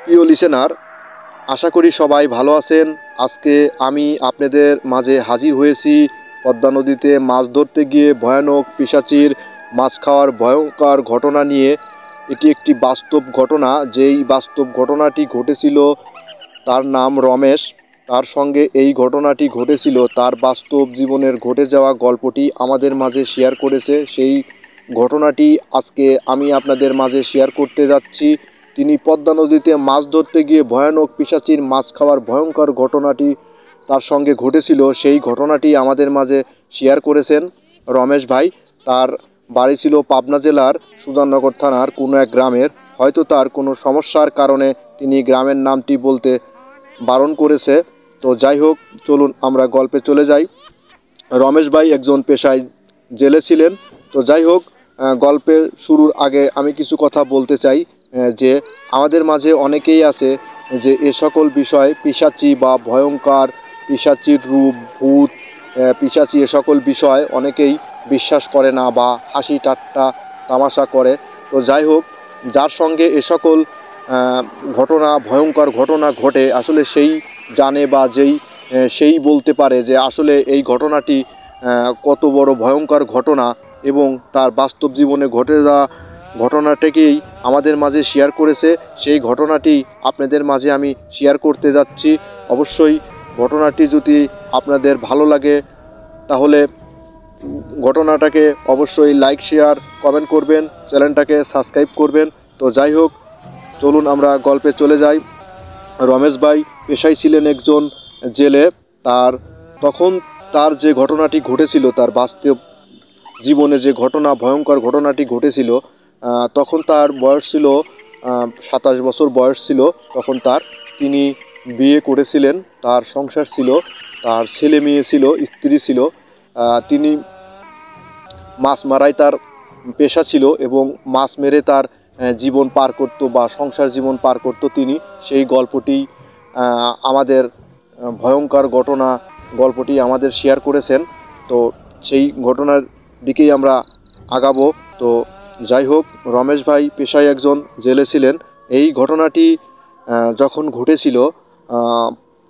প্রিয় লিসেনার, আশা করি সবাই ভালো আছেন। আজকে আমি আপনাদের মাঝে হাজির হয়েছি পদ্মা নদীতে মাছ ধরতে গিয়ে ভয়ানক পিশাচির মাছ খাওয়ার ভয়ঙ্কর ঘটনা নিয়ে। এটি একটি বাস্তব ঘটনা। যেই বাস্তব ঘটনাটি ঘটেছিল তার নাম রমেশ। তার সঙ্গে এই ঘটনাটি ঘটেছিল, তার বাস্তব জীবনের ঘটে যাওয়া গল্পটি আমাদের মাঝে শেয়ার করেছে। সেই ঘটনাটি আজকে আমি আপনাদের মাঝে শেয়ার করতে যাচ্ছি। তিনি পদ্মা নদীতে মাছ ধরতে গিয়ে ভয়ানক পিশাচির মাছ খাওয়ার ভয়ঙ্কর ঘটনাটি তার সঙ্গে ঘটেছিল, সেই ঘটনাটি আমাদের মাঝে শেয়ার করেছেন রমেশ ভাই। তার বাড়ি ছিল পাবনা জেলার সুজাননগর থানার কোনো এক গ্রামের। হয়তো তার কোনো সমস্যার কারণে তিনি গ্রামের নামটি বলতে বারণ করেছে। তো যাই হোক, চলুন আমরা গল্পে চলে যাই। রমেশ ভাই একজন পেশায় জেলে ছিলেন। তো যাই হোক, গল্পের শুরুর আগে আমি কিছু কথা বলতে চাই। যে আমাদের মাঝে অনেকেই আছে যে এ সকল বিষয় পিশাচি বা ভয়ঙ্কর পিশাচির রূপ, ভূত, পিশাচি এ সকল বিষয় অনেকেই বিশ্বাস করে না বা হাসি ঠাট্টা তামাশা করে। তো যাই হোক, যার সঙ্গে এ সকল ঘটনা, ভয়ঙ্কর ঘটনা ঘটে, আসলে সেই জানে বা সেই বলতে পারে যে আসলে এই ঘটনাটি কত বড় ভয়ঙ্কর ঘটনা, এবং তার বাস্তব জীবনে ঘটে যাওয়া ঘটনাটাকেই আমাদের মাঝে শেয়ার করেছে। সেই ঘটনাটি আপনাদের মাঝে আমি শেয়ার করতে যাচ্ছি। অবশ্যই ঘটনাটি যদি আপনাদের ভালো লাগে তাহলে ঘটনাটাকে অবশ্যই লাইক, শেয়ার, কমেন্ট করবেন, চ্যানেলটাকে সাবস্ক্রাইব করবেন। তো যাই হোক, চলুন আমরা গল্পে চলে যাই। রমেশ ভাই পেশায় ছিলেন একজন জেলে। তখন তার যে ঘটনাটি ঘটেছিল, তার বাস্তব জীবনে যে ঘটনা, ভয়ঙ্কর ঘটনাটি ঘটেছিল, তখন তার বয়স ছিল 27 বছর বয়স ছিল। তখন তিনি বিয়ে করেছিলেন, তার সংসার ছিল, তার ছেলে মেয়ে ছিল, স্ত্রী ছিল। তিনি মাছ মারাই তার পেশা ছিল এবং মাছ মেরে তার জীবন পার করত বা সংসার জীবন পার করত তিনি। সেই গল্পটি আমাদের ভয়ঙ্কর গল্পটি আমাদের শেয়ার করেছেন। তো সেই ঘটনার দিকেই আমরা আগাবো। তো যাই হোক, রমেশ ভাই পেশায় একজন জেলে ছিলেন। এই ঘটনাটি যখন ঘটেছিল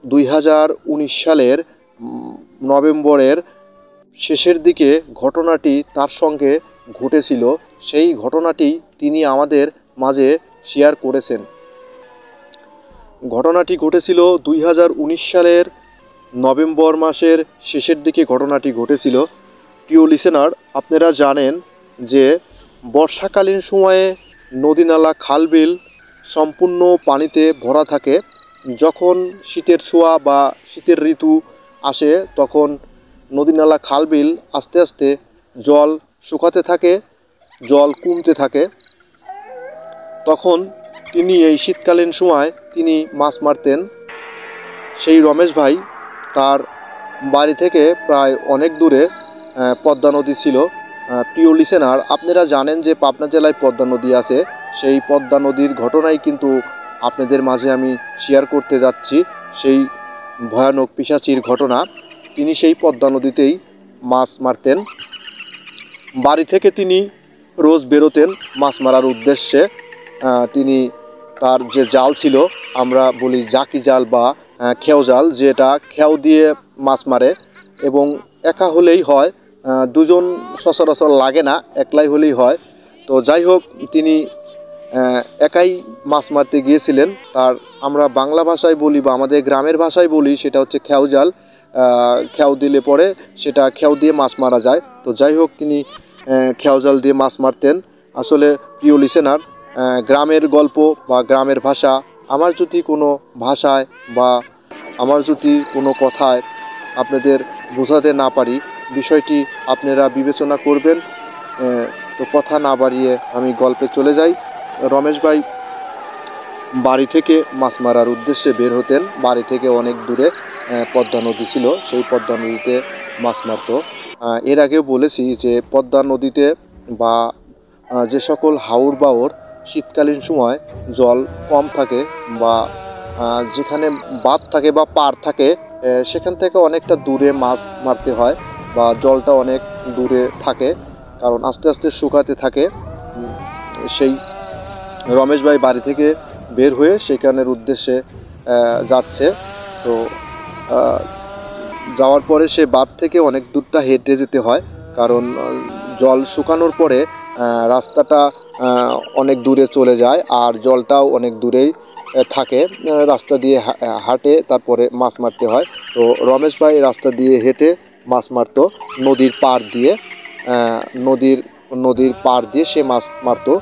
2019 সালের নভেম্বরের শেষের দিকে ঘটনাটি তার সঙ্গে ঘটেছিল। সেই ঘটনাটি তিনি আমাদের মাঝে শেয়ার করেছেন। ঘটনাটি ঘটেছিল 2019 সালের নভেম্বর মাসের শেষের দিকে ঘটনাটি ঘটেছিল। প্রিয় লিসেনার, আপনারা জানেন যে বর্ষাকালীন সময়ে নদী নালা খালবিল সম্পূর্ণ পানিতে ভরা থাকে। যখন শীতের ছোঁয়া বা শীতের ঋতু আসে, তখন নদী নালা খালবিল আস্তে আস্তে জল শুকাতে থাকে, জল কমতে থাকে। তখন তিনি এই শীতকালীন সময় তিনি মাছ মারতেন। সেই রমেশ ভাই, তার বাড়ি থেকে প্রায় অনেক দূরে পদ্মা নদী ছিল। প্রিয় লিসেনার, আপনারা জানেন যে পাবনা জেলায় পদ্মা নদী আছে। সেই পদ্মা নদীর ঘটনাই কিন্তু আপনাদের মাঝে আমি শেয়ার করতে যাচ্ছি। সেই ভয়ানক পিশাচির ঘটনা। তিনি সেই পদ্মা নদীতেই মাছ মারতেন। বাড়ি থেকে তিনি রোজ বেরোতেন মাছ মারার উদ্দেশ্যে। তিনি তার যে জাল ছিল, আমরা বলি জাকি জাল বা খেও জাল, যেটা খেও দিয়ে মাছ মারে এবং একা হলেই হয়, দুজন সচরাচর লাগে না, একলাই হলেই হয়। তো যাই হোক, তিনি একাই মাছ মারতে গিয়েছিলেন। তার আমরা বাংলা ভাষায় বলি বা আমাদের গ্রামের ভাষায় বলি, সেটা হচ্ছে খেও জাল। খেও দিলে পরে সেটা খেও দিয়ে মাছ মারা যায়। তো যাই হোক, তিনি খেও জাল দিয়ে মাছ মারতেন। আসলে প্রিয় লিসেনার, গ্রামের গল্প বা গ্রামের ভাষা আমার যদি কোনো ভাষায় বা আমার যদি কোনো কথায় আপনাদের বোঝাতে না পারি, বিষয়টি আপনারা বিবেচনা করবেন। তো কথা না বাড়িয়ে আমি গল্পে চলে যাই। রমেশ ভাই বাড়ি থেকে মাছ মারার উদ্দেশ্যে বের হতেন। বাড়ি থেকে অনেক দূরে পদ্মা নদী ছিল, সেই পদ্মা নদীতে মাছ মারত। এর আগেও বলেছি যে পদ্মা নদীতে বা যে সকল হাওর বাওর শীতকালীন সময় জল কম থাকে বা যেখানে বাঁধ থাকে বা পাড় থাকে, সেখান থেকে অনেকটা দূরে মাছ মারতে হয় বা জলটা অনেক দূরে থাকে, কারণ আস্তে আস্তে শুকাতে থাকে। সেই রমেশ ভাই বাড়ি থেকে বের হয়ে সেখানের উদ্দেশ্যে যাচ্ছে। তো যাওয়ার পরে সে বাঁধ থেকে অনেক দূরটা হেঁটে যেতে হয়, কারণ জল শুকানোর পরে রাস্তাটা অনেক দূরে চলে যায় আর জলটাও অনেক দূরেই থাকে। রাস্তা দিয়ে হাঁটে তারপরে মাছ মারতে হয়। তো রমেশ ভাই রাস্তা দিয়ে হেঁটে মাছ মারতো নদীর পাড় দিয়ে। নদীর নদীর পাড় দিয়ে সে মাছ মারতো।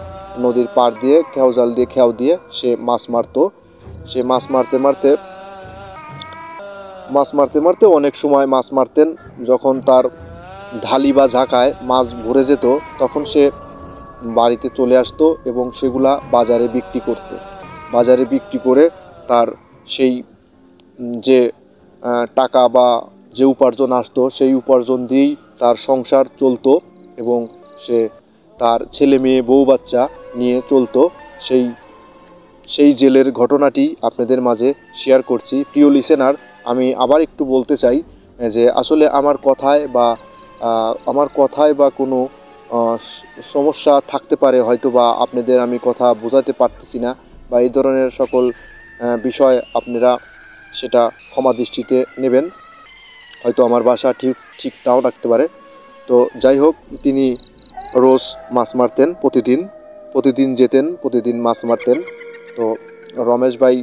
নদীর পাড় দিয়ে খেয়াও জাল দিয়ে খেয়াও দিয়ে সে মাছ মারতো। সে মাছ মারতে মারতে অনেক সময় মাছ মারতেন। যখন তার ঢালি বা ঝাঁকায় মাছ ভরে যেত তখন সে বাড়িতে চলে আসতো এবং সেগুলা বাজারে বিক্রি করত। বাজারে বিক্রি করে তার সেই যে টাকা বা যে উপার্জন আসতো সেই উপার্জন দিয়েই তার সংসার চলতো এবং সে তার ছেলে মেয়ে বউ বাচ্চা নিয়ে চলতো। সেই সেই জেলের ঘটনাটি আপনাদের মাঝে শেয়ার করছি। প্রিয় লিসেনার, আমি আবার একটু বলতে চাই যে আসলে আমার কথায় বা কোনো সমস্যা থাকতে পারে, হয়তো বা আপনাদের আমি কথা বোঝাতে পারতেছি না, বা এই ধরনের সকল বিষয় আপনারা সেটা ক্ষমা দৃষ্টিতে নেবেন। হয়তো আমার ভাষা ঠিক নাও রাখতে পারে। তো যাই হোক, তিনি রোজ মাছ মারতেন, প্রতিদিন যেতেন, প্রতিদিন মাছ মারতেন। তো রমেশ ভাই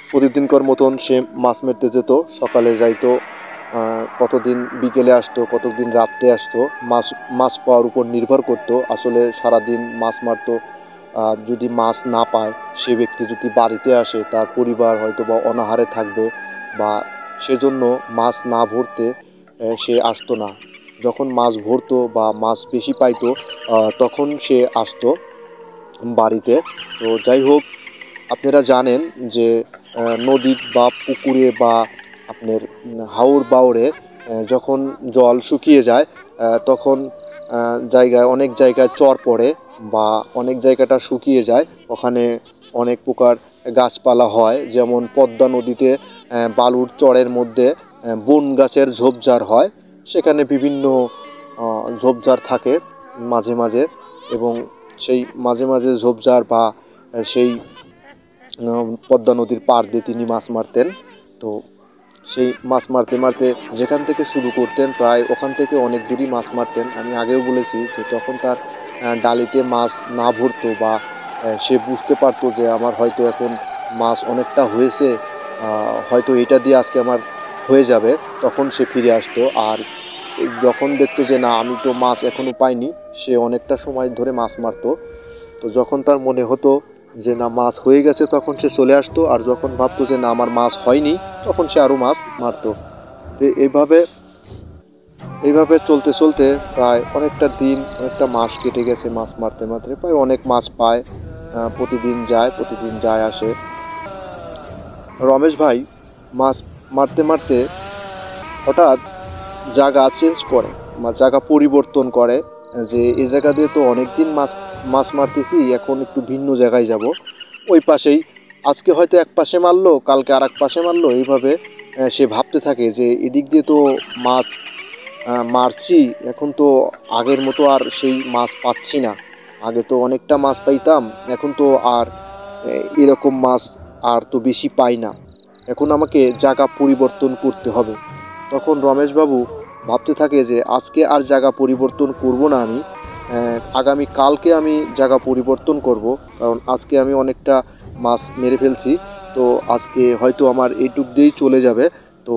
প্রতিদিনকার মতন সে মাছ মারতে যেত। সকালে যাইতো, কতদিন বিকেলে আসতো, কতদিন রাত্রে আসতো। মাছ পাওয়ার উপর নির্ভর করতো। আসলে সারাদিন মাছ মারতো। যদি মাছ না পায়, সে ব্যক্তি যদি বাড়িতে আসে তার পরিবার হয়তো বা অনাহারে থাকবে, বা সেজন্য মাছ না ভরতে সে আসতো না। যখন মাছ ভরতো বা মাছ বেশি পাইতো তখন সে আসতো বাড়িতে। তো যাই হোক, আপনারা জানেন যে নদী বা পুকুরে বা আপনার হাওর বাওরে যখন জল শুকিয়ে যায় তখন অনেক জায়গায় চর পড়ে বা অনেক জায়গাটা শুকিয়ে যায়। ওখানে অনেক প্রকার গাছপালা হয়, যেমন পদ্মা নদীতে বালুর চরের মধ্যে বন গাছের ঝোপঝাড় হয়। সেখানে বিভিন্ন ঝোপঝাড় থাকে মাঝে মাঝে, এবং সেই মাঝে মাঝে ঝোপঝাড় বা সেই পদ্মা নদীর পাড় দিয়ে তিনি মাছ মারতেন। তো সেই মাছ মারতে মারতে যেখান থেকে শুরু করতেন প্রায় ওখান থেকে অনেক দূরই মাছ মারতেন। আমি আগেও বলেছি যে তখন তার ডালিতে মাছ না ভরতো বা সে বুঝতে পারতো যে আমার হয়তো এখন মাছ অনেকটা হয়েছে, হয়তো এটা দিয়ে আজকে আমার হয়ে যাবে, তখন সে ফিরে আসতো। আর যখন দেখতো যে না, আমি তো মাছ এখনও পাইনি, সে অনেকটা সময় ধরে মাছ মারতো। তো যখন তার মনে হতো যে না মাছ হয়ে গেছে তখন সে চলে আসতো, আর যখন ভাবতো যে না আমার মাছ হয়নি তখন সে আরও মাছ মারতো। তো এইভাবে চলতে চলতে প্রায় অনেকটা মাস কেটে গেছে মাছ মারতে মারতে। প্রায় অনেক মাছ পায়, প্রতিদিন যায় আসে। রমেশ ভাই মাছ মারতে মারতে হঠাৎ জায়গা চেঞ্জ করে, জায়গা পরিবর্তন করে, যে এই জায়গা দিয়ে তো অনেক দিন মাছ মারতেছি, এখন একটু ভিন্ন জায়গায় যাব। ওই পাশেই আজকে হয়তো এক পাশে মারলো, কালকে আর এক পাশে মারলো, এইভাবে সে ভাবতে থাকে যে এদিক দিয়ে তো মাছ মারছি, এখন তো আগের মতো আর সেই মাছ পাচ্ছি না। আগে তো অনেকটা মাছ পাইতাম, এখন তো আর এরকম মাছ আর তো বেশি পাই না। এখন আমাকে জায়গা পরিবর্তন করতে হবে। তখন রমেশবাবু ভাবতে থাকে যে আজকে আর জায়গা পরিবর্তন করব না আমি, আগামী কালকে আমি জায়গা পরিবর্তন করব, কারণ আজকে আমি অনেকটা মাছ মেরে ফেলছি। তো আজকে হয়তো আমার এইটুক দিয়েই চলে যাবে। তো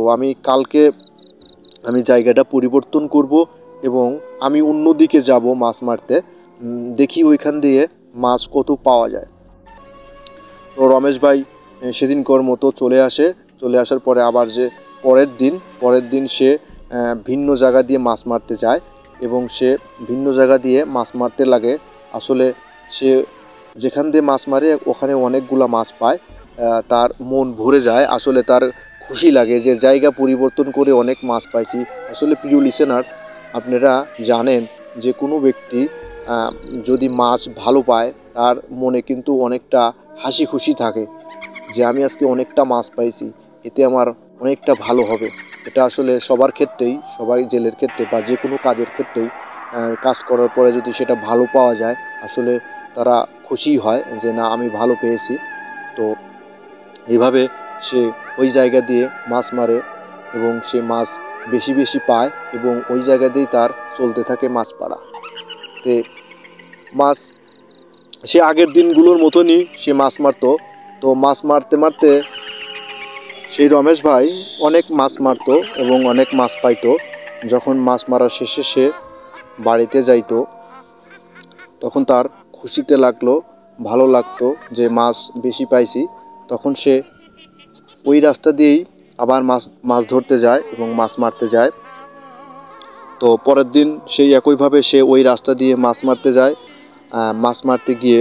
আমি জায়গাটা পরিবর্তন করব এবং আমি অন্যদিকে যাব মাছ মারতে, দেখি ওইখান দিয়ে মাছ কত পাওয়া যায়। তো রমেশ ভাই সেদিনকার মতো চলে আসার পরে আবার যে পরের দিন সে ভিন্ন জায়গা দিয়ে মাছ মারতে যায় এবং সে ভিন্ন জায়গা দিয়ে মাছ মারতে লাগে। আসলে সে যেখান দিয়ে মাছ মারে ওখানে অনেকগুলা মাছ পায়, তার মন ভরে যায়। আসলে তার খুশি লাগে যে জায়গা পরিবর্তন করে অনেক মাছ পাইছি। আসলে প্রিয় লিসেনার, আপনারা জানেন যে কোনো ব্যক্তি যদি মাছ ভালো পায় তার মনে কিন্তু অনেকটা হাসি খুশি থাকে যে আমি আজকে অনেকটা মাছ পাইছি, এতে আমার অনেকটা ভালো হবে। এটা আসলে সবার ক্ষেত্রেই, সবাই জেলের ক্ষেত্রে বা যে কোনো কাজের ক্ষেত্রেই কাজ করার পরে যদি সেটা ভালো পাওয়া যায়, আসলে তারা খুশি হয় যে না আমি ভালো পেয়েছি। তো এইভাবে সে ওই জায়গা দিয়ে মাছ মারে এবং সে মাছ বেশি বেশি পায় এবং ওই জায়গা দিয়েই তার চলতে থাকে মাছ পাড়া। তে মাছ সে আগের দিনগুলোর মতনই সে মাছ মারতো। তো মাছ মারতে মারতে সেই রমেশ ভাই অনেক মাছ মারতো এবং অনেক মাছ পাইতো। যখন মাছ মারা শেষে সে বাড়িতে যাইতো তখন তার খুশিতে লাগলো, ভালো লাগতো যে মাছ বেশি পাইছি। তখন সে ওই রাস্তা দিয়েই আবার মাছ ধরতে যায় এবং মাছ মারতে যায়। তো পরের দিন সেই একইভাবে সে ওই রাস্তা দিয়ে মাছ মারতে যায়। মাছ মারতে গিয়ে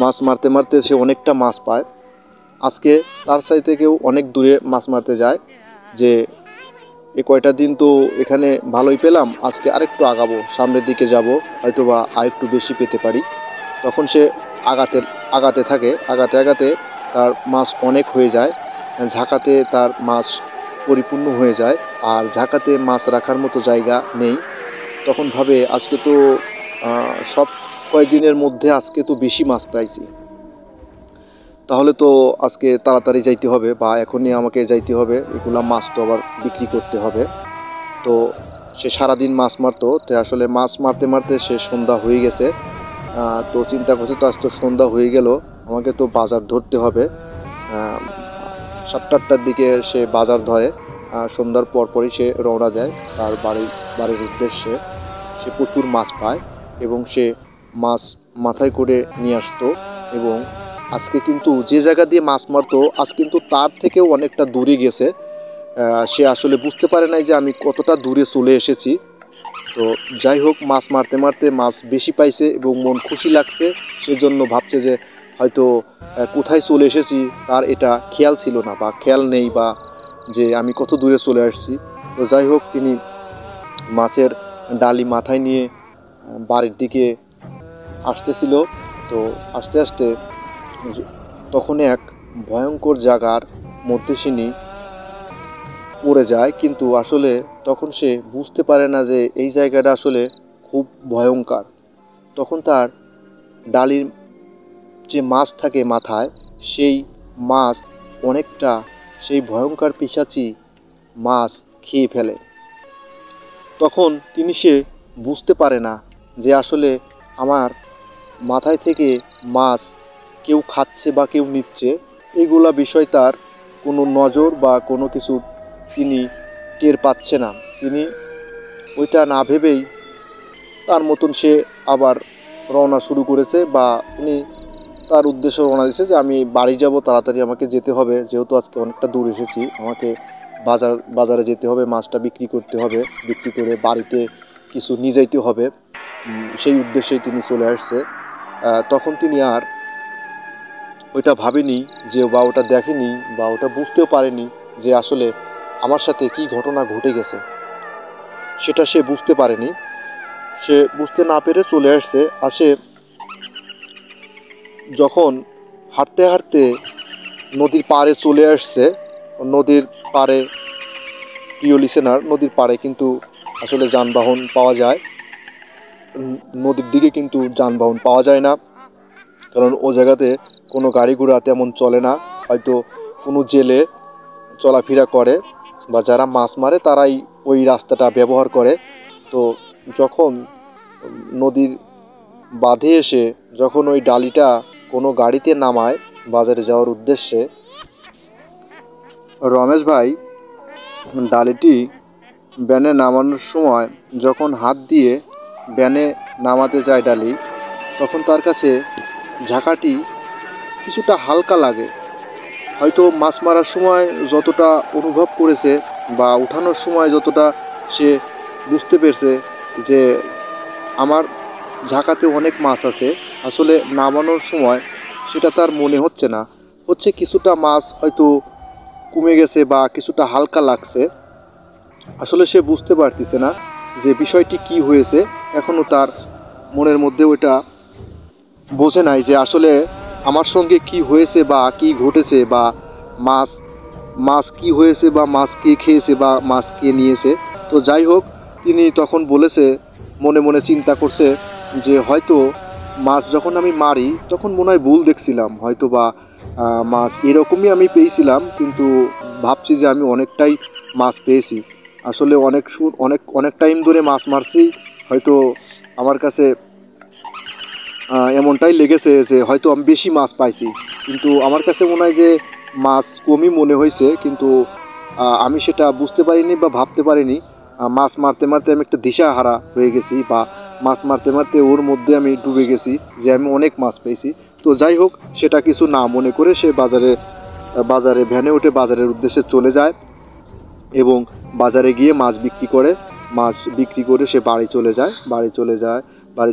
মাছ মারতে মারতে সে অনেকটা মাছ পায়। আজকে তার চাইতে কেউ অনেক দূরে মাছ মারতে যায় যে এ কয়টা দিন তো এখানে ভালোই পেলাম, আজকে আরেকটু আগাবো, সামনের দিকে যাব, হয়তোবা আরেকটু বেশি পেতে পারি। তখন সে আগাতে থাকে, আগাতে তার মাছ অনেক হয়ে যায়। ঝাঁকাতে তার মাছ পরিপূর্ণ হয়ে যায়, আর ঝাঁকাতে মাছ রাখার মতো জায়গা নেই। তখন ভাবে আজকে তো সব কয়েকদিনের মধ্যে আজকে তো বেশি মাছ পাইছি, তাহলে তো আজকে তাড়াতাড়ি যাইতে হবে বা এখনই আমাকে যাইতে হবে, এগুলা মাছ তো আবার বিক্রি করতে হবে। তো সে সারাদিন মাছ মারতো। তো আসলে মাছ মারতে মারতে সে সন্ধ্যা হয়ে গেছে। তো চিন্তা করছে তো আজ তো সন্ধ্যা হয়ে গেল, আমাকে তো বাজার ধরতে হবে। 7-8টার দিকে সে বাজার ধরে। সন্ধ্যার পরপরই সে রওনা দেয় তার বাড়ির উদ্দেশ্যে। সে প্রচুর মাছ পায় এবং সে মাছ মাথায় করে নিয়ে আসতো। এবং আজকে কিন্তু যে জায়গা দিয়ে মাছ মারতো আজ কিন্তু তার থেকেও অনেকটা দূরে গেছে। সে আসলে বুঝতে পারে নাই যে আমি কতটা দূরে চলে এসেছি। তো যাই হোক, মাছ মারতে মারতে মাছ বেশি পাইছে এবং মন খুশি লাগছে। সেজন্য ভাবছে যে হয়তো কোথায় চলে এসেছি তার এটা খেয়াল ছিল না বা খেয়াল নেই, বা যে আমি কত দূরে চলে আসছি। তো যাই হোক, তিনি মাছের ডালি মাথায় নিয়ে বাড়ির দিকে আসতেছিল। তো আস্তে আস্তে তখন এক ভয়ঙ্কর জায়গার মধ্যে তিনি পড়ে যায়, কিন্তু আসলে তখন সে বুঝতে পারে না যে এই জায়গাটা আসলে খুব ভয়ঙ্কর। তখন তার ডালির যে মাছ থাকে মাথায়, সেই মাছ অনেকটা সেই ভয়ঙ্কর পিশাচি মাছ খেয়ে ফেলে। তখন সে বুঝতে পারে না যে আসলে আমার মাথায় থেকে মাছ কেউ খাচ্ছে বা কেউ নিচ্ছে, এইগুলা বিষয় তার কোনো নজর বা কোনো কিছু তিনি টের পাচ্ছে না। তিনি ওইটা না ভেবেই তার মতন সে আবার রওনা শুরু করেছে, বা উনি তার উদ্দেশ্য রওনা দিয়েছে যে আমি বাড়ি যাব, তাড়াতাড়ি আমাকে যেতে হবে, যেহেতু আজকে অনেকটা দূর এসেছি, আমাকে বাজারে যেতে হবে, মাছটা বিক্রি করতে হবে, বিক্রি করে বাড়িতে কিছু নিয়ে যাইতে হবে। সেই উদ্দেশ্যেই তিনি চলে আসছে। তখন তিনি আর ওইটা ভাবেনি যে, বা ওটা দেখেনি, বা ওটা বুঝতেও পারেনি যে আসলে আমার সাথে কি ঘটনা ঘটে গেছে, সেটা সে বুঝতে পারেনি। সে বুঝতে না পেরে চলে আসে। যখন হাঁটতে হাঁটতে নদীর পাড়ে চলে আসছে, নদীর পাড়ে, প্রিয় লিসেনার, নদীর পাড়ে কিন্তু আসলে যানবাহন পাওয়া যায়, নদীর দিকে কিন্তু যানবাহন পাওয়া যায় না, কারণ ও জায়গাতে কোনো গাড়ি ঘোড়া তেমন চলে না। হয়তো কোনো জেলে চলাফেরা করে বা যারা মাছ মারে তারাই ওই রাস্তাটা ব্যবহার করে। তো যখন নদীর বাঁধে এসে যখন ওই ডালিটা কোনো গাড়িতে নামায় বাজারে যাওয়ার উদ্দেশ্যে, রমেশ ভাই ডালিটি ব্যানে নামানোর সময় যখন হাত দিয়ে ব্যানে নামাতে যায় ডালি, তখন তার কাছে ঝাঁকাটি কিছুটা হালকা লাগে। হয়তো মাছ মারার সময় যতটা অনুভব করেছে বা উঠানোর সময় যতটা সে বুঝতে পেরেছে যে আমার ঝাঁকাতে অনেক মাছ আছে, আসলে নামানোর সময় সেটা তার মনে হচ্ছে না, হচ্ছে কিছুটা মাছ হয়তো কমে গেছে বা কিছুটা হালকা লাগছে। আসলে সে বুঝতে পারতেছে না যে বিষয়টি কি হয়েছে, এখনও তার মনের মধ্যে ওইটা বোঝে নাই যে আসলে আমার সঙ্গে কি হয়েছে বা কি ঘটেছে, বা মাছ কি হয়েছে, বা মাছ কে খেয়েছে, বা মাছ কে নিয়েছে। তো যাই হোক, তিনি তখন বলেছে, মনে মনে চিন্তা করছে যে হয়তো মাছ যখন আমি মারি তখন মনে হয় ভুল দেখছিলাম, হয়তো বা মাছ এরকমই আমি পেয়েছিলাম, কিন্তু ভাবছি যে আমি অনেকটাই মাছ পেয়েছি। আসলে অনেক অনেক টাইম ধরে মাছ মারছি, হয়তো আমার কাছে এমনটাই লেগেছে যে হয়তো আমি বেশি মাছ পাইছি, কিন্তু আমার কাছে মনে হয় যে মাছ কমই মনে হয়েছে। কিন্তু আমি সেটা বুঝতে পারিনি বা ভাবতে পারিনি। মাছ মারতে মারতে আমি একটা দিশাহারা হয়ে গেছি, বা মাছ মারতে মারতে ওর মধ্যে আমি ডুবে গেছি যে আমি অনেক মাছ পেয়েছি। তো যাই হোক, সেটা কিছু না মনে করে সে বাজারে ভ্যানে উঠে বাজারের উদ্দেশ্যে চলে যায় এবং বাজারে গিয়ে মাছ বিক্রি করে। মাছ বিক্রি করে সে বাড়ি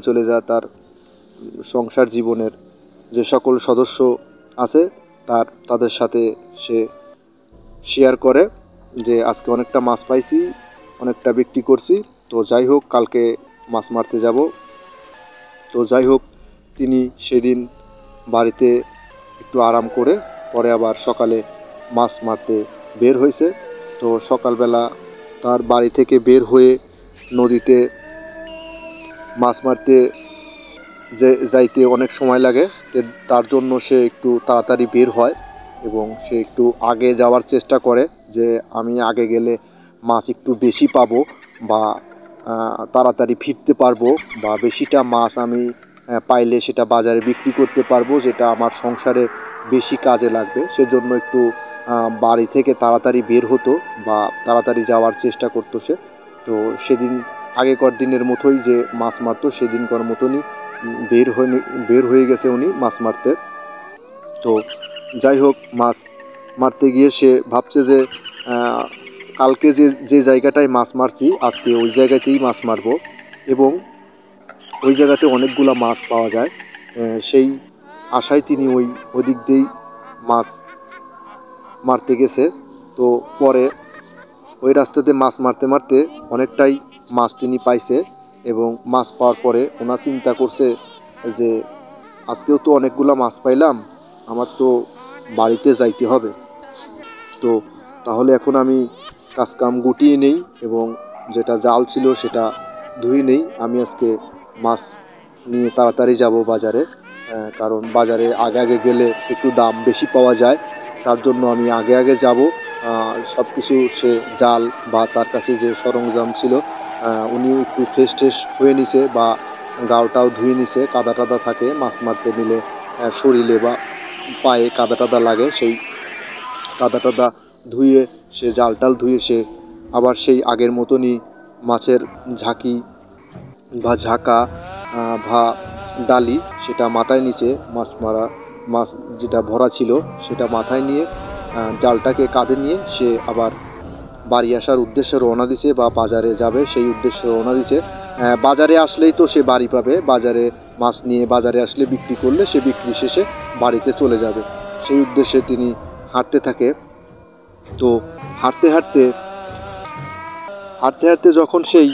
চলে যায় তার সংসার জীবনের যে সকল সদস্য আছে তাদের সাথে সে শেয়ার করে যে আজকে অনেকটা মাছ পাইছি, অনেকটা বিক্রি করছি। তো যাই হোক, কালকে মাছ মারতে যাব। তো যাই হোক, তিনি সেদিন বাড়িতে একটু আরাম করে পরে আবার সকালে মাছ মারতে বের হয়েছে। তো সকালবেলা তার বাড়ি থেকে বের হয়ে নদীতে মাছ মারতে যাইতে অনেক সময় লাগে। তার জন্য সে একটু তাড়াতাড়ি বের হয় এবং সে একটু আগে যাওয়ার চেষ্টা করে যে আমি আগে গেলে মাছ একটু বেশি পাবো, বা তাড়াতাড়ি ফিরতে পারবো, বা বেশিটা মাছ আমি পাইলে সেটা বাজারে বিক্রি করতে পারবো, যেটা আমার সংসারে বেশি কাজে লাগবে। সেজন্য একটু বাড়ি থেকে তাড়াতাড়ি বের হতো বা তাড়াতাড়ি যাওয়ার চেষ্টা করতো সে। তো সেদিন আগেকার দিনের মতোই যে মাছ মারতো সেদিনকার মতনই বের হয়ে গেছে উনি মাছ মারতে। তো যাই হোক, মাছ মারতে গিয়ে সে ভাবছে যে কালকে যে জায়গাটায় মাছ মারছি আজকে ওই জায়গাতেই মাছ মারবো, এবং ওই জায়গাতে অনেকগুলো মাছ পাওয়া যায়। সেই আশায় তিনি ওই দিক দিয়েই মাছ মারতে গেছে। তো পরে ওই রাস্তাতে মাছ মারতে মারতে অনেকটাই মাছ তিনি পাইছে, এবং মাছ পাওয়ার পরে ওনা চিন্তা করছে যে আজকেও তো অনেকগুলো মাছ পাইলাম, আমার তো বাড়িতে যাইতে হবে। তো তাহলে এখন আমি কাজকাম গুটিয়ে নেই এবং যেটা জাল ছিল সেটা ধুয়ে নেই। আমি আজকে মাছ নিয়ে তাড়াতাড়ি যাব বাজারে, কারণ বাজারে আগে আগে গেলে একটু দাম বেশি পাওয়া যায়। তার জন্য আমি আগে আগে যাব। সব কিছু সে জাল বা তার কাছে যে সরঞ্জাম ছিল উনি একটু ফ্রেশ হয়ে নিছে, বা গাওটাও ধুয়ে নিছে। কাদা টাদা থাকে মাছ মারতে নিলে, শরীরে বা পায়ে কাদা টাদা লাগে, সেই কাদা টাদা ধুয়ে সে জাল ধুয়ে সে আবার সেই আগের মতনই মাছের ঝাঁকি বা ঝাঁকা বা ডালি সেটা মাথায় নিচে মাছ যেটা ভরা ছিল সেটা মাথায় নিয়ে জালটাকে কাঁধে নিয়ে সে আবার বাড়ি আসার উদ্দেশ্যে রওনা দিছে, বা বাজারে যাবে সেই উদ্দেশ্যে রওনা দিছে। বাজারে আসলেই তো সে বাড়ি পাবে, বাজারে মাছ নিয়ে বাজারে আসলে বিক্রি করলে সে বিক্রি শেষে বাড়িতে চলে যাবে, সেই উদ্দেশ্যে তিনি হাঁটতে থাকে। তো হাঁটতে হাঁটতে হাঁটতে হাঁটতে যখন সেই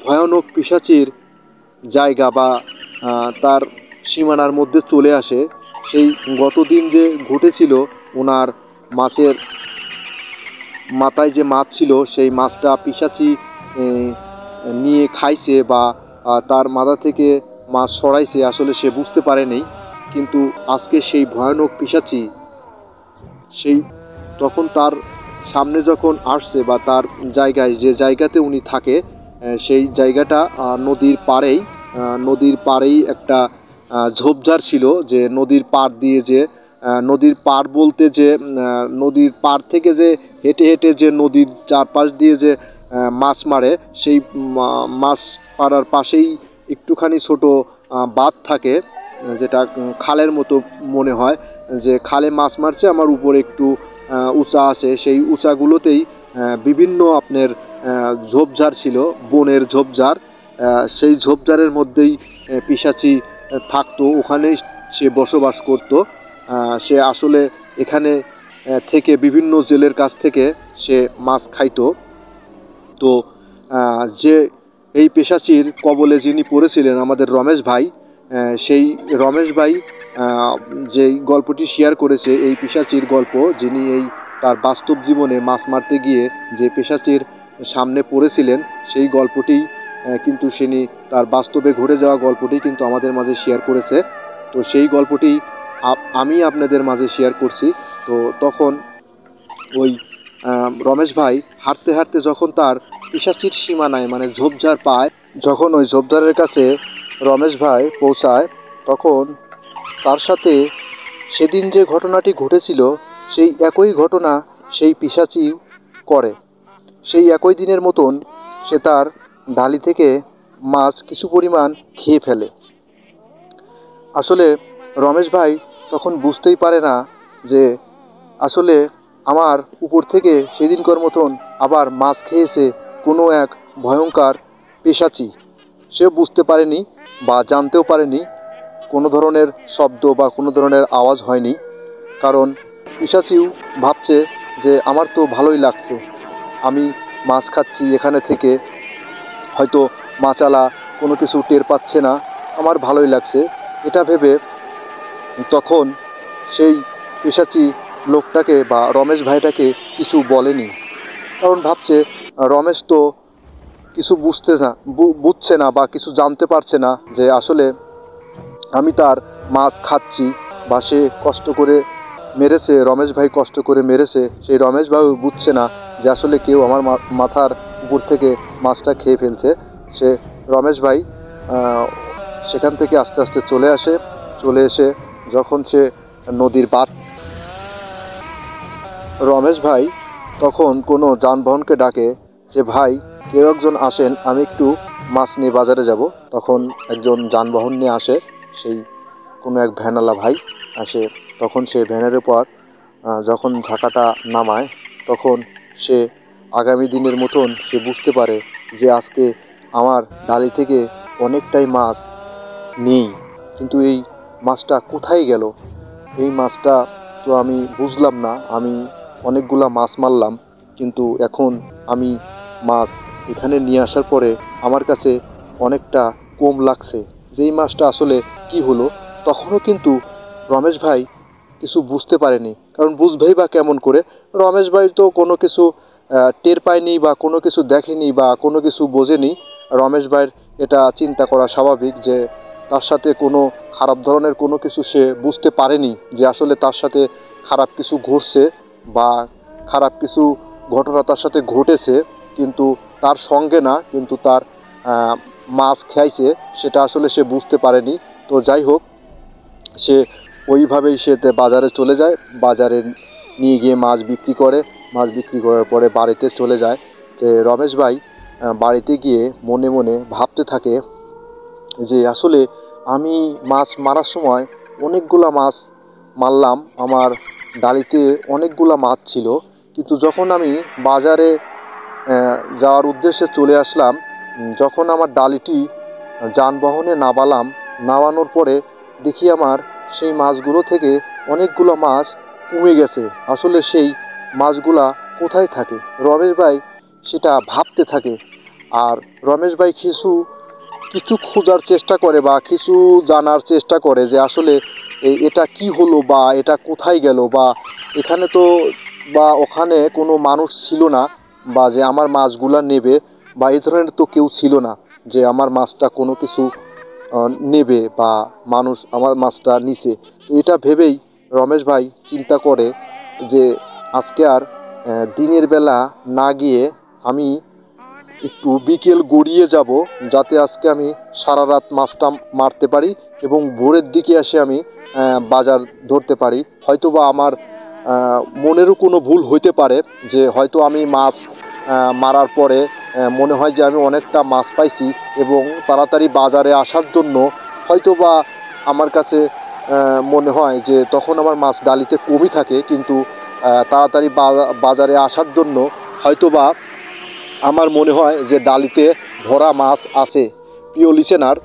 ভয়ানক পিশাচির জায়গা বা তার সীমানার মধ্যে চলে আসে, সেই গতদিন যে ঘটেছিল ওনার মাছের মাথায় যে মাছ ছিল সেই মাছটা পিশাচি নিয়ে খাইছে, বা তার মাথা থেকে মাছ সরাইছে, আসলে সে বুঝতে পারেনি। কিন্তু আজকে সেই ভয়ানক পিশাচি সেই তখন তার সামনে যখন আসছে, বা তার জায়গায় যে জায়গাতে উনি থাকে সেই জায়গাটা নদীর পাড়েই একটা ঝোপঝাড় ছিল। যে নদীর পাড় দিয়ে যে নদীর পাড় বলতে যে নদীর পাড় থেকে যে হেঁটে হেঁটে যে নদীর চারপাশ দিয়ে যে মাছ মারে, সেই মাছ পাড়ার পাশেই একটুখানি ছোট বাঁধ থাকে, যেটা খালের মতো মনে হয়, যে খালে মাছ মারছে, আমার উপরে একটু উঁচা আছে, সেই উঁচাগুলোতেই বিভিন্ন আপনার ঝোপঝাড় ছিল, বনের ঝোপঝাড়। সেই ঝোপঝাড়ের মধ্যেই পিশাচি থাকতো, ওখানেই সে বসবাস করত। সে আসলে এখানে থেকে বিভিন্ন জেলের কাছ থেকে সে মাছ খাইতো। তো যে এই পেশাচির কবলে যিনি পড়েছিলেন আমাদের রমেশ ভাই, সেই রমেশ ভাই যেই গল্পটি শেয়ার করেছে এই পেশাচির গল্প, যিনি এই তার বাস্তব জীবনে মাছ মারতে গিয়ে যে পেশাচির সামনে পড়েছিলেন সেই গল্পটি কিন্তু সে তার বাস্তবে ঘটে যাওয়া গল্পটি কিন্তু আমাদের মাঝে শেয়ার করেছে। তো সেই গল্পটি আমি আপনাদের মাঝে শেয়ার করছি। তো তখন ওই রমেশ ভাই হাঁটতে হাঁটতে যখন তার পিশাচির সীমানায় মানে ঝোপঝাড় পায়, যখন ওই ঝোপঝাড়ের কাছে রমেশ ভাই পৌঁছায়, তখন তার সাথে সেদিন যে ঘটনাটি ঘটেছিল সেই একই ঘটনা সেই পিশাচি করে। সেই একই দিনের মতন সে তার ডালি থেকে মাছ কিছু পরিমাণ খেয়ে ফেলে। আসলে রমেশ ভাই তখন বুঝতেই পারে না যে আসলে আমার উপর থেকে সেদিনকার মতন আবার মাছ খেয়েছে কোনো এক ভয়ঙ্কর পেশাচি। সে বুঝতে পারেনি বা জানতেও পারেনি, কোনো ধরনের শব্দ বা কোনো ধরনের আওয়াজ হয়নি, কারণ পিশাচিও ভাবছে যে আমার তো ভালোই লাগছে, আমি মাছ খাচ্ছি এখানে থেকে, হয়তো মাছালা কোনো কিছু টের পাচ্ছে না, আমার ভালোই লাগছে। এটা ভেবে তখন সেই পেশাচি লোকটাকে বা রমেশ ভাইটাকে কিছু বলেনি, কারণ ভাবছে রমেশ তো কিছু বুঝছে না বা কিছু জানতে পারছে না যে আসলে আমি তার মাছ খাচ্ছি বা সে কষ্ট করে মেরেছে, রমেশ ভাই কষ্ট করে মেরেছে, সেই রমেশ ভাই বুঝছে না যে আসলে কেউ আমার মাথার উপর থেকে মাছটা খেয়ে ফেলছে। সে রমেশ ভাই সেখান থেকে আস্তে আস্তে চলে এসে যখন সে নদীর রমেশ ভাই তখন কোনো যানবাহনকে ডাকে যে ভাই কেউ একজন আসেন, আমি একটু মাছ নিয়ে বাজারে যাব। তখন একজন যানবাহন নিয়ে আসে, সেই কোনো এক ভ্যানওয়ালা ভাই আসে। তখন সে ভ্যানের উপর যখন ঝাঁকাটা নামায়, তখন সে আগামী দিনের মতন সে বুঝতে পারে যে আজকে আমার ডালি থেকে অনেকটাই মাছ নেই, কিন্তু এই মাছটা কোথায় গেল? এই মাছটা তো আমি বুঝলাম না, আমি অনেকগুলা মাছ মারলাম, কিন্তু এখন আমি মাছ এখানে নিয়ে আসার পরে আমার কাছে অনেকটা কম লাগছে, যেই মাছটা আসলে কি হলো। তখনও কিন্তু রমেশ ভাই কিছু বুঝতে পারেনি, কারণ বুঝবেই বা কেমন করে? রমেশ ভাই তো কোনো কিছু টের পায়নি বা কোনো কিছু দেখেনি বা কোনো কিছু বোঝেনি। রমেশ ভাইয়ের এটা চিন্তা করা স্বাভাবিক যে তার সাথে কোনো খারাপ ধরনের কোনো কিছু সে বুঝতে পারেনি যে আসলে তার সাথে খারাপ কিছু ঘটছে বা খারাপ কিছু ঘটনা তার সাথে ঘটেছে, কিন্তু তার সঙ্গে না, কিন্তু তার মাছ খাইছে সেটা আসলে সে বুঝতে পারেনি। তো যাই হোক, সে ওইভাবেই সে বাজারে চলে যায়, বাজারে নিয়ে গিয়ে মাছ বিক্রি করে, মাছ বিক্রি করার পরে বাড়িতে চলে যায়। যে রমেশ ভাই বাড়িতে গিয়ে মনে মনে ভাবতে থাকে যে আসলে আমি মাছ মারার সময় অনেকগুলা মাছ মারলাম, আমার ডালিতে অনেকগুলা মাছ ছিল, কিন্তু যখন আমি বাজারে যাওয়ার উদ্দেশ্যে চলে আসলাম, যখন আমার ডালিটি যানবাহনে নামানোর পরে দেখি আমার সেই মাছগুলো থেকে অনেকগুলো মাছ কমে গেছে। আসলে সেই মাছগুলা কোথায় থাকে? রমেশ ভাই সেটা ভাবতে থাকে। আর রমেশ ভাই কিছু খোঁজার চেষ্টা করে বা কিছু জানার চেষ্টা করে যে আসলে এটা কি হলো বা এটা কোথায় গেল, বা এখানে তো বা ওখানে কোনো মানুষ ছিল না, বা যে আমার মাছগুলা নেবে, বা এই ধরনের তো কেউ ছিল না যে আমার মাছটা কোনো কিছু নেবে বা মানুষ আমার মাছটা নিছে। এটা ভেবেই রমেশ ভাই চিন্তা করে যে আজকে আর দিনের বেলা না গিয়ে আমি একটু বিকেল গড়িয়ে যাব, যাতে আজকে আমি সারা রাত মাছটা মারতে পারি এবং ভোরের দিকে এসে আমি বাজার ধরতে পারি। হয়তো বা আমার মনেরও কোনো ভুল হইতে পারে যে হয়তো আমি মাছ মারার পরে মনে হয় যে আমি অনেকটা মাছ পাইছি এবং তাড়াতাড়ি বাজারে আসার জন্য হয়তো বা আমার কাছে মনে হয় যে তখন আমার মাছ ডালিতে কমই থাকে, কিন্তু তাড়াতাড়ি বাজারে আসার জন্য হয়তো বা আমার মনে হয় যে ডালিতে ভরা মাছ আছে। প্রিয় লিসেনার,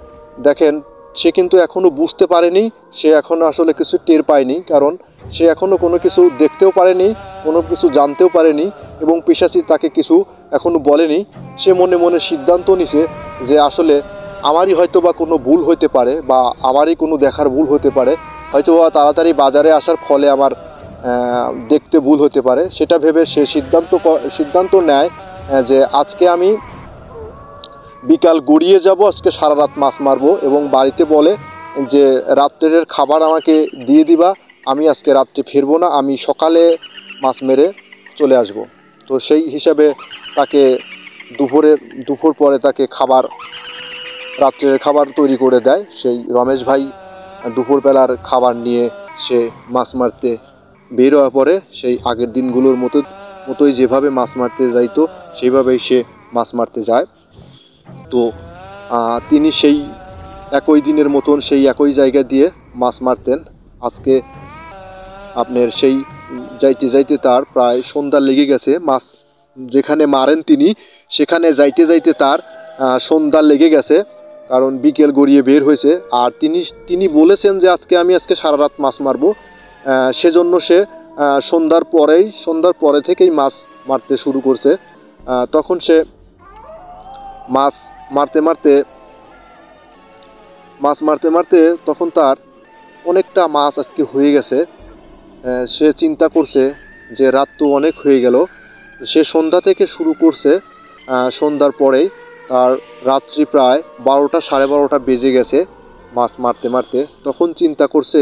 দেখেন সে কিন্তু এখনও বুঝতে পারেনি, সে এখনও আসলে কিছু টের পায়নি, কারণ সে এখনও কোনো কিছু দেখতেও পারেনি, কোনো কিছু জানতেও পারেনি এবং পিশাচি তাকে কিছু এখনও বলেনি। সে মনে মনে সিদ্ধান্ত নিছে যে আসলে আমারই হয়তো বা কোনো ভুল হতে পারে বা আমারই কোনো দেখার ভুল হতে পারে, হয়তো বা তাড়াতাড়ি বাজারে আসার ফলে আমার দেখতে ভুল হতে পারে। সেটা ভেবে সে সিদ্ধান্ত নেয় যে আজকে আমি বিকাল গড়িয়ে যাব, আজকে সারা রাত মাছ মারবো এবং বাড়িতে বলে যে রাত্রের খাবার আমাকে দিয়ে দিবা, আমি আজকে রাত্রে ফিরবো না, আমি সকালে মাছ মেরে চলে আসব। তো সেই হিসাবে তাকে দুপুর পরে তাকে রাত্রের খাবার তৈরি করে দেয় সেই রমেশ ভাই। দুপুরবেলার খাবার নিয়ে সে মাছ মারতে বের হওয়ার পরে সেই আগের দিনগুলোর মতোই যেভাবে মাছ মারতে যাইতো সেইভাবেই সে মাছ মারতে যায়। তো তিনি সেই একই দিনের মতন সেই একই জায়গা দিয়ে মাছ মারতেন। আজকে আপনার সেই যাইতে যাইতে তার প্রায় সন্ধ্যা লেগে গেছে। মাছ যেখানে মারেন তিনি সেখানে যাইতে যাইতে তার সন্ধ্যা লেগে গেছে, কারণ বিকেল গড়িয়ে বের হয়েছে। আর তিনি বলেছেন যে আজকে সারা রাত মাছ মারবো, সেজন্য সে সন্ধ্যার পরে থেকেই মাছ মারতে শুরু করছে। তখন সে মাছ মারতে মারতে তখন তার অনেকটা মাছ আজকে হয়ে গেছে। সে চিন্তা করছে যে রাত তো অনেক হয়ে গেল। সে সন্ধ্যা থেকে শুরু করছে, সন্ধ্যার পরেই তার রাত্রি প্রায় 12টা সাড়ে 12টা বেজে গেছে মাছ মারতে মারতে। তখন চিন্তা করছে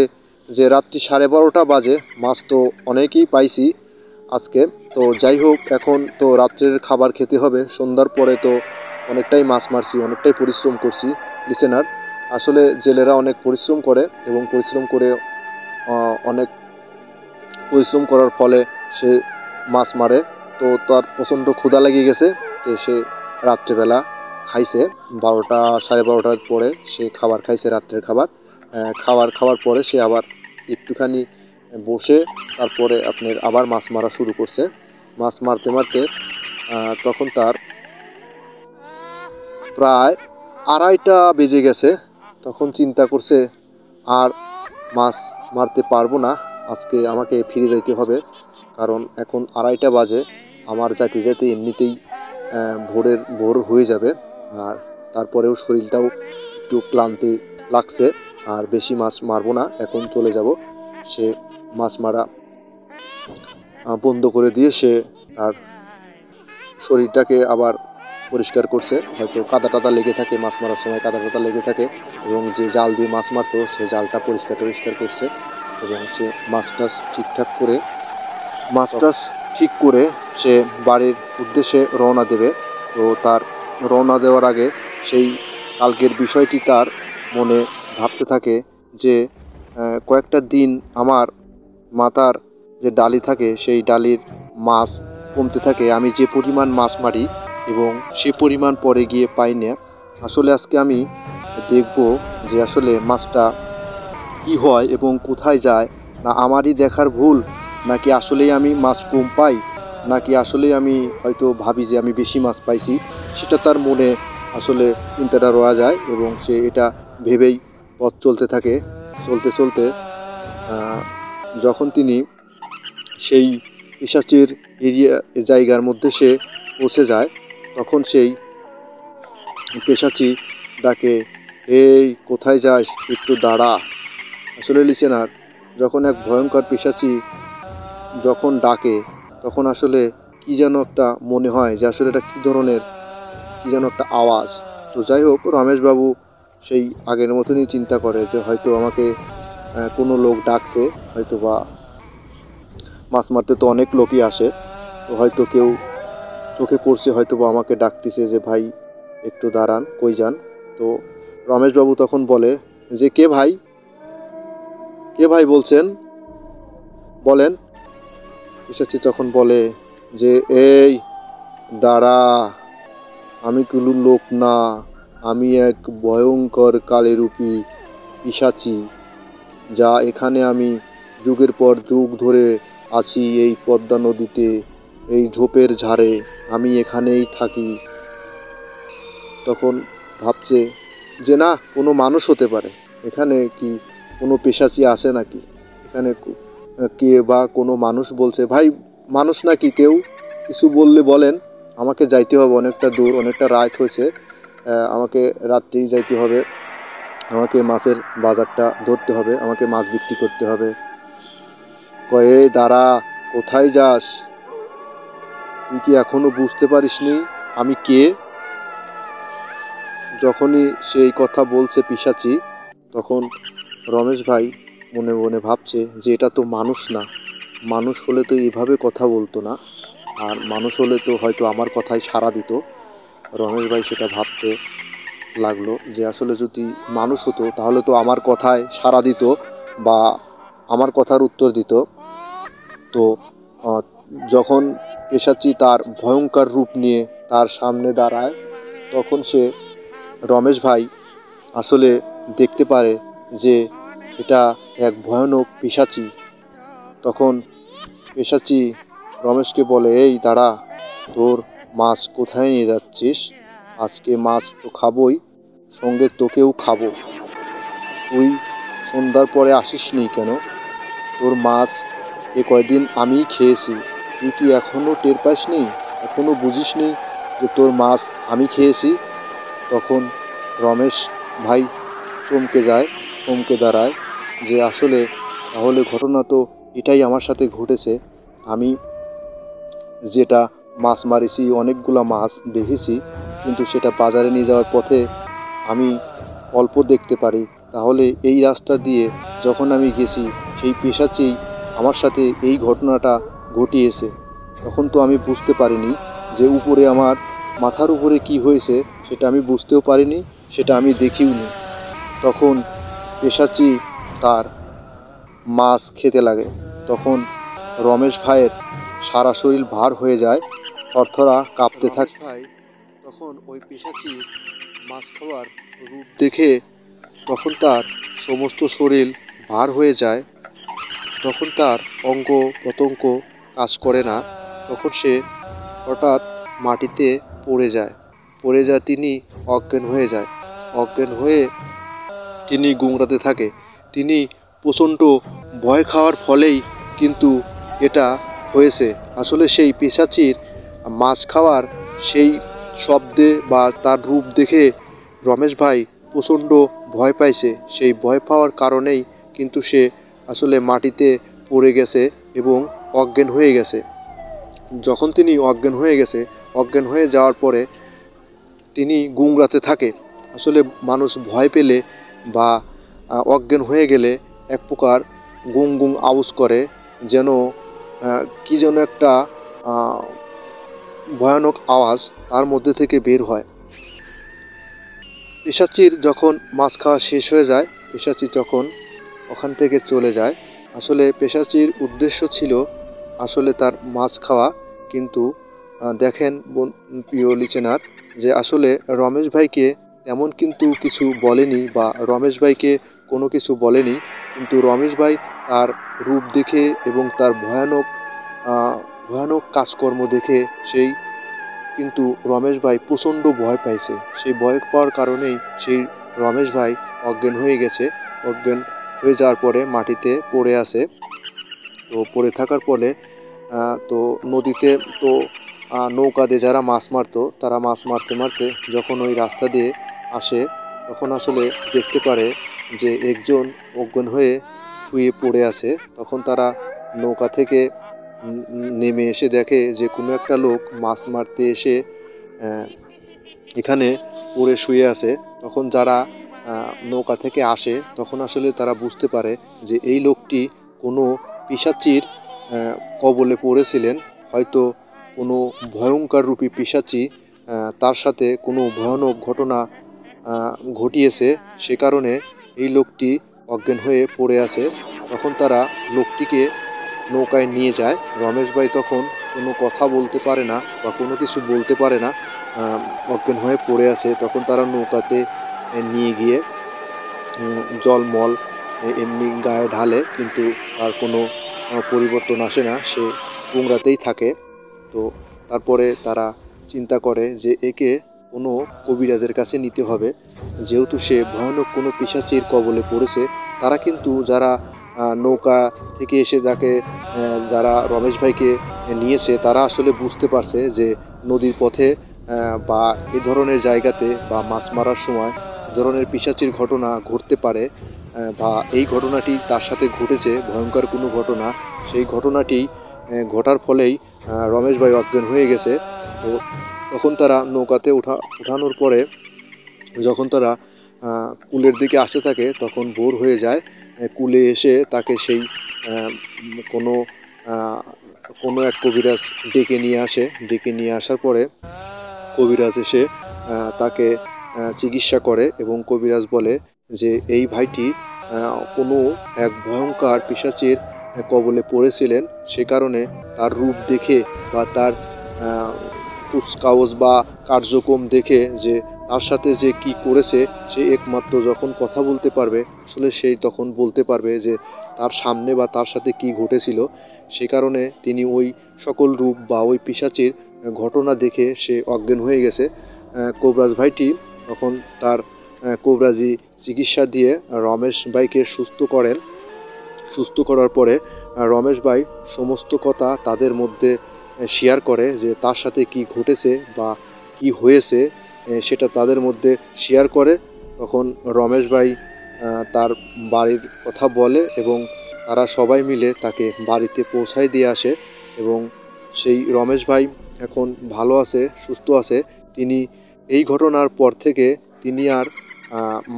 যে রাত্রি 12:30 বাজে, মাছ তো অনেকই পাইছি আজকে, তো যাই হোক এখন তো রাত্রের খাবার খেতে হবে। সন্ধ্যার পরে তো অনেকটাই মাছ মারছি, অনেকটাই পরিশ্রম করছি। লিসেনার, আসলে জেলেরা অনেক পরিশ্রম করে এবং অনেক পরিশ্রম করার ফলে সে মাছ মারে। তো তার প্রচণ্ড ক্ষুধা লেগে গেছে, তো সে রাত্রেবেলা খাইছে 12টা সাড়ে 12টার পরে সে খাবার খাইছে, রাত্রের খাওয়ার পরে সে আবার একটুখানি বসে তারপরে আপনার আবার মাছ মারা শুরু করছে। মাছ মারতে মারতে তখন তার প্রায় 2:30টা বেজে গেছে। তখন চিন্তা করছে আর মাছ মারতে পারবো না, আজকে আমাকে ফিরে যেতে হবে, কারণ এখন 2:30টা বাজে, আমার যেতে যেতে এমনিতেই ভোর হয়ে যাবে। আর তারপরেও শরীরটাও একটু ক্লান্তি লাগছে, আর বেশি মাছ মারবো না, এখন চলে যাব। সে মাছ মারা বন্ধ করে দিয়ে সে তার শরীরটাকে আবার পরিষ্কার করছে। হয়তো কাদা টাদা লেগে থাকে, মাছ মারার সময় কাদা টাদা লেগে থাকে, এবং যে জাল দিয়ে মাছ মারতো সে জালটা পরিষ্কার করছে এবং সে মাছটা ঠিক করে সে বাড়ির উদ্দেশ্যে রওনা দেবে। তো তার রওনা দেওয়ার আগে সেই কালকের বিষয়টি তার মনে ভাবতে থাকে যে কয়েকটা দিন আমার মাথার যে ডালি থাকে সেই ডালির মাছ কমতে থাকে, আমি যে পরিমাণ মাছ মারি এবং সে পরিমাণ পরে গিয়ে পাই না। আসলে আজকে আমি দেখব যে আসলে মাছটা কি হয় এবং কোথায় যায়, না আমারই দেখার ভুল, নাকি আসলেই আমি মাছ কম পাই, নাকি আসলেই আমি হয়তো ভাবি যে আমি বেশি মাছ পাইছি। সেটা তার মনে আসলে চিন্তাটা রয়ে যায় এবং সে এটা ভেবেই পথ চলতে থাকে। চলতে যখন তিনি সেই পিশাচের জায়গার মধ্যে সে পৌঁছে যায়, তখন সেই পেশাচি ডাকে, এই কোথায় যাস, একটু দাঁড়া। আসলে লিসেনার, যখন এক ভয়ঙ্কর পিশাচি যখন ডাকে তখন আসলে কি যেন একটা মনে হয় যে আসলে এটা কী ধরনের, কি যেন একটা আওয়াজ। তো যাই হোক, রমেশবাবু সেই আগের মতনই চিন্তা করে যে হয়তো আমাকে কোনো লোক ডাকছে, হয়তো বা মাছ মারতে তো অনেক লোকই আসে, তো হয়তো কেউ চোখে পড়ছে, হয়তো বা আমাকে ডাকতেছে যে ভাই একটু দাঁড়ান, কই যান। তো রমেশবাবু তখন বলে যে কে ভাই বলছেন, বলেন। পিশাচি তখন বলে যে এই দাঁড়া, আমি কোনো লোক না, আমি এক ভয়ঙ্কর কালেরূপী পিশাচি, যা এখানে আমি যুগের পর যুগ ধরে আছি এই পদ্মা নদীতে, এই ঝোপের ঝাড়ে আমি এখানেই থাকি। তখন ভাবছে যে না, কোনো মানুষ হতে পারে, এখানে কি কোনো পিশাচি আছে নাকি, এখানে কে বা কোনো মানুষ বলছে, ভাই মানুষ নাকি, কেউ কিছু বললে বলেন, আমাকে যাইতে হবে অনেকটা দূর, অনেকটা রাত হয়েছে, আমাকে রাত্রেই যাইতে হবে, আমাকে মাছের বাজারটা ধরতে হবে, আমাকে মাছ বিক্রি করতে হবে। কয়ে দাঁড়া, কোথায় যাস, তুই কি এখনো বুঝতে পারিসনি আমি কে? যখনই সেই কথা বলছে পিশাচি, তখন রমেশ ভাই মনে মনে ভাবছে যে এটা তো মানুষ না, মানুষ হলে তো এভাবে কথা বলতো না, আর মানুষ হলে তো হয়তো আমার কথায় সাড়া দিত। রমেশ ভাই সেটা ভাবতে লাগলো যে আসলে যদি মানুষ হতো তাহলে তো আমার কথায় সাড়া দিত বা আমার কথার উত্তর দিত। তো আহ, যখন পেশাচি তার ভয়ঙ্কর রূপ নিয়ে তার সামনে দাঁড়ায়, তখন সে রমেশ ভাই আসলে দেখতে পারে যে এটা এক ভয়ানক পিশাচি। তখন পেশাচি রমেশকে বলে, এই দাঁড়া, তোর মাছ কোথায় নিয়ে যাচ্ছিস? আজকে মাছ তো খাবোই, সঙ্গে তোকেও খাবো। তুই সন্ধ্যার পরে আসিসনি কেন? তোর মাছ এ কয়দিন আমিই খেয়েছি, তুই কি এখনও টের পাসনি? এখনও বুঝিসনি যে তোর মাছ আমি খেয়েছি? তখন রমেশ ভাই চমকে যায়, চমকে দাঁড়ায় যে আসলে তাহলে ঘটনা তো এটাই আমার সাথে ঘটেছে। আমি যেটা মাছ মারিছি, অনেকগুলা মাছ দেখেছি, কিন্তু সেটা বাজারে নিয়ে যাওয়ার পথে আমি অল্প দেখতে পারি। তাহলে এই রাস্তা দিয়ে যখন আমি গেছি, সেই পেশাচেই আমার সাথে এই ঘটনাটা ঘটিয়েছে। তখন তো আমি বুঝতে পারিনি যে উপরে আমার মাথার উপরে কি হয়েছে, সেটা আমি বুঝতেও পারিনি, সেটা আমি দেখিওনি। তখন পেশাচি তার মাছ খেতে লাগে। তখন রমেশ ভাইয়ের সারা শরীর ভার হয়ে যায়, থরথরা কাঁপতে থাকে। ভাই তখন ওই পিশাচি মাছ খাওয়ার রূপ দেখে তখন তার সমস্ত শরীর ভার হয়ে যায়। তখন তার অঙ্গ প্রত্যঙ্গ কাজ করে না। তখন সে হঠাৎ মাটিতে পড়ে যায়। পড়ে যায়, তিনি অজ্ঞান হয়ে যায়। অজ্ঞান হয়ে তিনি গুমরাতে থাকে। তিনি প্রচণ্ড ভয় খাওয়ার ফলেই কিন্তু এটা হয়েছে। আসলে সেই পিশাচির মাছ খাওয়ার সেই শব্দে বা তার রূপ দেখে রমেশ ভাই প্রচণ্ড ভয় পাইছে। সেই ভয় পাওয়ার কারণেই কিন্তু সে আসলে মাটিতে পড়ে গেছে এবং অজ্ঞান হয়ে গেছে। যখন তিনি অজ্ঞান হয়ে গেছে, অজ্ঞান হয়ে যাওয়ার পরে তিনি গুমরাতে থাকে। আসলে মানুষ ভয় পেলে বা অজ্ঞান হয়ে গেলে এক প্রকার গুং গুং আওয়াজ করে, যেন কি যেন একটা ভয়ানক আওয়াজ তার মধ্যে থেকে বের হয়। পিশাচির যখন মাছ খাওয়া শেষ হয়ে যায়, পিশাচি যখন ওখান থেকে চলে যায়, আসলে পিশাচির উদ্দেশ্য ছিল আসলে তার মাছ খাওয়া। কিন্তু দেখেন প্রিয় লিচেনার, যে আসলে রমেশ ভাইকে তেমন কিন্তু কিছু বলেনি বা রমেশ ভাইকে কোনো কিছু বলেনি, কিন্তু রমেশ ভাই তার রূপ দেখে এবং তার ভয়ানক ভয়ানক কাজকর্ম দেখে সেই কিন্তু রমেশ ভাই প্রচণ্ড ভয় পাইছে। সেই ভয় পাওয়ার কারণেই সেই রমেশ ভাই অজ্ঞান হয়ে গেছে। অজ্ঞান হয়ে যাওয়ার পরে মাটিতে পড়ে আছে। তো পড়ে থাকার ফলে তো নদীতে তো নৌকা দিয়ে যারা মাছ মারতো, তারা মাছ মারতে মারতে যখন ওই রাস্তা দিয়ে আসে, তখন আসলে দেখতে পারে যে একজন অজ্ঞান হয়ে শুয়ে পড়ে আছে। তখন তারা নৌকা থেকে নেমে এসে দেখে যে কোনো একটা লোক মাছ মারতে এসে এখানে পড়ে শুয়ে আছে। তখন যারা নৌকা থেকে আসে, তখন আসলে তারা বুঝতে পারে যে এই লোকটি কোনো পিশাচির কবলে পড়েছিলেন। হয়তো কোনো ভয়ঙ্কর রূপী পিশাচি তার সাথে কোনো ভয়ানক ঘটনা ঘটিয়েছে, সে কারণে এই লোকটি অজ্ঞান হয়ে পড়ে আছে। তখন তারা লোকটিকে নৌকায় নিয়ে যায়। রমেশ ভাই তখন কোনো কথা বলতে পারে না বা কোনো কিছু বলতে পারে না, অজ্ঞান হয়ে পড়ে আছে। তখন তারা নৌকাতে নিয়ে গিয়ে জলমল এমনি গায়ে ঢালে, কিন্তু তার কোনো পরিবর্তন আসে না, সে গুমরাতেই থাকে। তো তারপরে তারা চিন্তা করে যে একে কোনো কবিরাজের কাছে নিতে হবে, যেহেতু সে ভয়ানক কোনো পিশাচির কবলে পড়েছে। তারা কিন্তু যারা নৌকা থেকে এসে যারা রমেশ ভাইকে নিয়েছে, তারা আসলে বুঝতে পারছে যে নদীর পথে বা এ ধরনের জায়গাতে বা মাছ মারার সময় এ ধরনের পিশাচির ঘটনা ঘটতে পারে, বা এই ঘটনাটি তার সাথে ঘটেছে, ভয়ঙ্কর কোনো ঘটনা। সেই ঘটনাটি ঘটার ফলেই রমেশ ভাই অজ্ঞান হয়ে গেছে। তো তখন তারা নৌকাতে ওঠানোর পরে যখন তারা কুলের দিকে আসতে থাকে তখন ভোর হয়ে যায়। কুলে এসে তাকে সেই কোনো কোনো এক কবিরাজ ডেকে নিয়ে আসে। ডেকে নিয়ে আসার পরে কবিরাজ এসে তাকে চিকিৎসা করে এবং কবিরাজ বলে যে এই ভাইটি কোনো এক ভয়ঙ্কর পিশাচের কবলে পড়েছিলেন, সে কারণে তার রূপ দেখে বা তার কুচকাওয়াজ বা কার্যক্রম দেখে যে তার সাথে যে কি করেছে সে একমাত্র যখন কথা বলতে পারবে আসলে সেই তখন বলতে পারবে যে তার সামনে বা তার সাথে কি ঘটেছিল। সে কারণে তিনি ওই সকল রূপ বা ওই পিশাচের ঘটনা দেখে সে অজ্ঞান হয়ে গেছে। কবিরাজ ভাইটি তখন তার কবিরাজি চিকিৎসা দিয়ে রমেশ ভাইকে সুস্থ করেন। সুস্থ করার পরে রমেশ ভাই সমস্ত কথা তাদের মধ্যে শেয়ার করে যে তার সাথে কি ঘটেছে বা কি হয়েছে সেটা তাদের মধ্যে শেয়ার করে। তখন রমেশ ভাই তার বাড়ির কথা বলে এবং তারা সবাই মিলে তাকে বাড়িতে পৌঁছায় দিয়ে আসে এবং সেই রমেশ ভাই এখন ভালো আছে, সুস্থ আছে। তিনি এই ঘটনার পর থেকে তিনি আর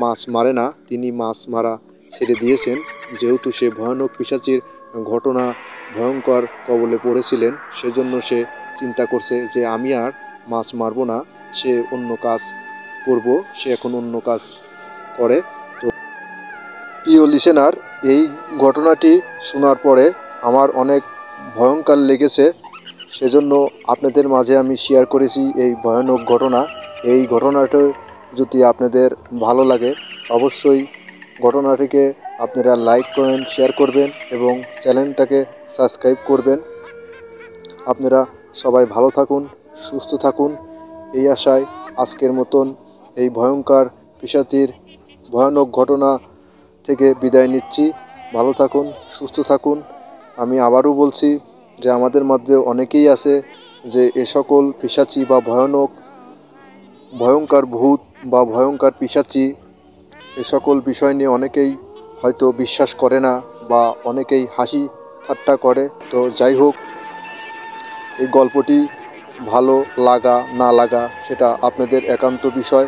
মাছ মারে না, তিনি মাছ মারা ছেড়ে দিয়েছেন। যেহেতু সে ভয়ানক পিশাচের ঘটনা ভয়ঙ্কর কবলে পড়েছিলেন, সেজন্য সে চিন্তা করছে যে আমি আর মাছ মারব না, সে অন্য কাজ করব। সে এখন অন্য কাজ করে। তো প্রিয় লিসেনার, এই ঘটনাটি শোনার পরে আমার অনেক ভয়ঙ্কর লেগেছে, সেজন্য আপনাদের মাঝে আমি শেয়ার করেছি এই ভয়ানক ঘটনা। এই ঘটনাটা যদি আপনাদের ভালো লাগে অবশ্যই ঘটনাটিকে আপনারা লাইক কমেন্ট শেয়ার করবেন এবং চ্যানেলটাকে সাবস্ক্রাইব করবেন। আপনারা সবাই ভালো থাকুন, সুস্থ থাকুন, এই আশায় আজকের মতন এই ভয়ঙ্কর পিশাচির ভয়ানক ঘটনা থেকে বিদায় নিচ্ছি। ভালো থাকুন, সুস্থ থাকুন। আমি আবারও বলছি যে আমাদের মধ্যে অনেকেই আছে যে এ সকল পিশাচি বা ভয়ঙ্কর ভূত বা ভয়ঙ্কর পিশাচি এ সকল বিষয় নিয়ে অনেকেই হয়তো বিশ্বাস করে না বা অনেকেই হাসি ঠাট্টা করে। তো যাই হোক, এই গল্পটি ভালো লাগা না লাগা সেটা আপনাদের একান্ত বিষয়।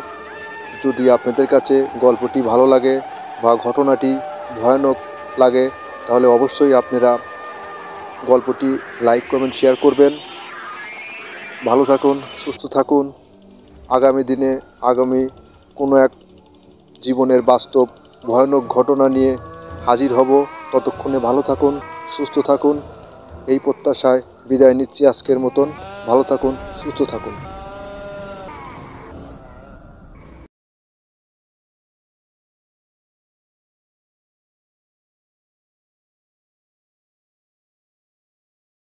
যদি আপনাদের কাছে গল্পটি ভালো লাগে বা ঘটনাটি ভয়ানক লাগে তাহলে অবশ্যই আপনারা গল্পটি লাইক কমেন্ট শেয়ার করবেন। ভালো থাকুন, সুস্থ থাকুন। আগামী দিনে আগামী কোনো এক জীবনের বাস্তব ভয়ানক ঘটনা নিয়ে হাজির হব। ততক্ষণে ভালো থাকুন, সুস্থ থাকুন, এই প্রত্যাশায় বিদায় নিচ্ছি আজকের মতন। ভালো থাকুন, সুস্থ থাকুন।